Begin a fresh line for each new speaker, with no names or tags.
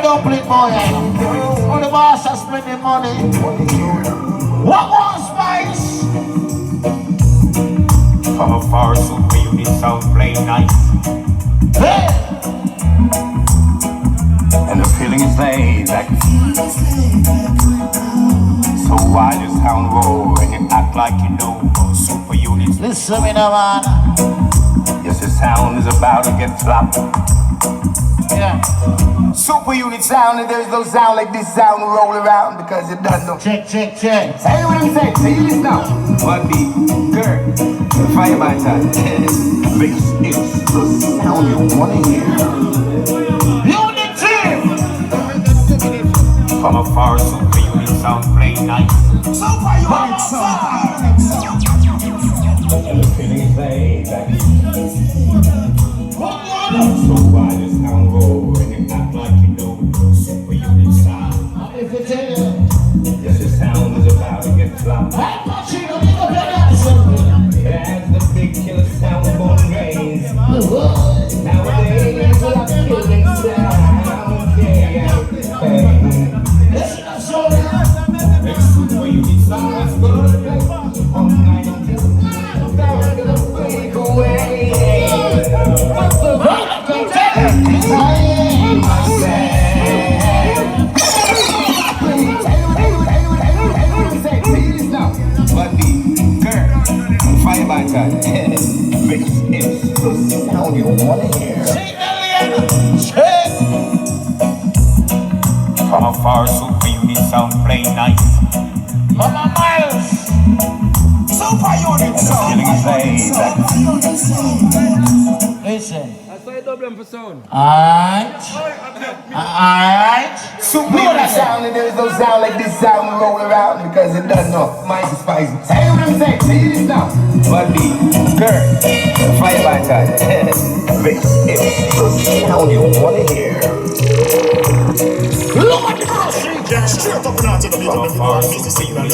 dumpling boy. All the boss are spending money. What more spice?
From a far super unit sound playing nice.
Hey!
And the feeling is laid back. So why just sound roll and you act like you know super units?
Listen me now, man.
Yes, the sound is about to get flopped.
Yeah.
Super unit sound, and there's no sound like this sound will roll around because it does no.
Check, check, check.
Say what I'm saying, say this now. One beat, girl, the fire by time. This is the sound you wanna hear.
Unity!
From a far super unit sound playing nice.
Super unit sound!
And the feeling is laid back. So why this sound roll and you act like you know super unit sound?
If you tell you,
Yes, the sound is about to get flopped. It has the big killer sound bone rays. Nowadays, I'm killing sound. Yeah, it's super unit sound that's good. All night until sound gonna fade away. Fire by time. This is the sound you wanna hear. From a far super unit sound playing nice.
Come on, Miles! Super unit sound!
Feeling is laid back.
Listen.
That's why I double them for sound.
Alright. Alright.
Super unit sound, and there's no sound like this sound will roll around because it does no. Mice is spicy. Say what I'm saying, say this now. One beat, girl, fire by time. This is the sound you wanna hear.
Look at the cross region.
Straight up and out to the beat of the Mississippi.